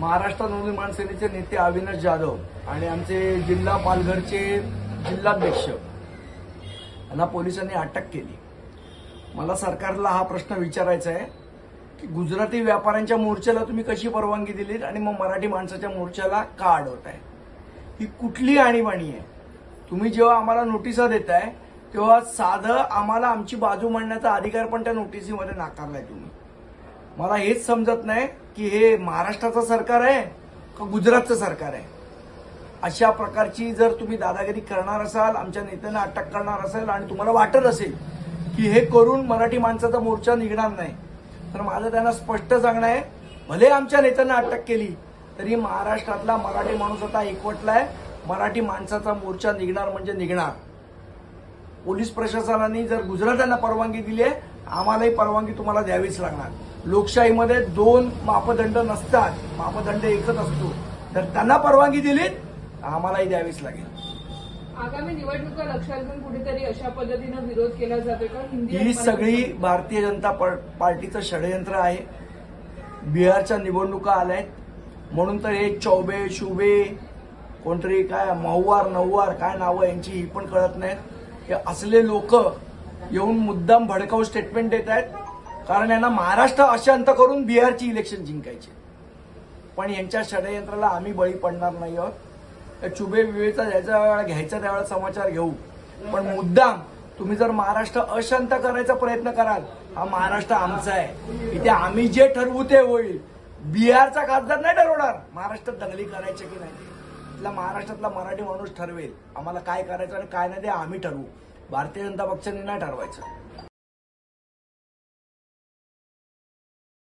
महाराष्ट्र नवनिर्माण सेनेचे नेते अविनाश जाधव आणि आमचे जिल्हा पालघरचे जिल्हाध्यक्ष यांना पोलिसांनी अटक केली। मला सरकारला हा प्रश्न विचारायचा आहे की गुजराती व्यापाऱ्यांच्या मोर्चाला तुम्ही कशी परवानगी दिलीत आणि मग मराठी माणसाच्या मोर्चाला का अडवताय? ही कुठली आणीबाणी आहे? तुम्ही जेव्हा आम्हाला नोटिसा देताय तेव्हा साधं आम्हाला आमची बाजू मांडण्याचा अधिकार पण त्या नोटिसीमध्ये नाकारलाय तुम्ही। मला हेच समजत नाही की हे महाराष्ट्राचं सरकार आहे का गुजरातचं सरकार आहे। अशा प्रकारची जर तुम्ही दादागिरी करणार असाल, आमच्या नेत्यांना अटक करणार असाल आणि तुम्हाला वाटत असेल की हे करून मराठी माणसाचा मोर्चा निघणार नाही, तर माझं त्यांना स्पष्ट सांगणं आहे, भले आमच्या नेत्यांना अटक केली तरी महाराष्ट्रातला मराठी माणूस आता एकवटलाय। मराठी माणसाचा मोर्चा निघणार म्हणजे निघणार। पोलीस प्रशासनाने जर गुजरात्यांना परवानगी दिली आहे, आम्हालाही परवानगी तुम्हाला द्यावीच लागणार। लोकशाहीमध्ये दोन मापदंड नसतात, मापदंड एकच असतो। तर त्यांना परवानगी दिली आम्हालाही द्यावीच लागेल। आगामी निवडणुका लक्षात घेऊन कुठेतरी अशा पद्धतीने विरोध केला जातोय का? ही सगळी भारतीय जनता पार्टीचं षडयंत्र आहे। बिहारच्या निवडणुका आल्यात म्हणून तर हे चौबे शुबे कोणतरी काय महुवार नववार काय नावं यांची ही पण कळत नाहीत। हे असले लोक येऊन मुद्दाम भडकाऊ स्टेटमेंट देत आहेत, कारण यांना महाराष्ट्र अशांत करून बिहारची इलेक्शन जिंकायची। पण यांच्या षडयंत्राला आम्ही बळी पडणार नाही आहोत। चुबे विवेचा घ्यायचा त्यावेळेला समाचार घेऊ, पण मुद्दाम तुम्ही जर महाराष्ट्र अशांत करायचा प्रयत्न कराल, हा महाराष्ट्र आमचा आहे, इथे आम्ही जे ठरवू ते होईल। बिहारचा खासदार नाही ठरवणार महाराष्ट्रात दंगली करायची की नाही, इथला महाराष्ट्रातला मराठी माणूस ठरवेल आम्हाला काय करायचं आणि काय नाही ते आम्ही ठरवू। भारतीय जनता पक्षाने नाही ठरवायचं।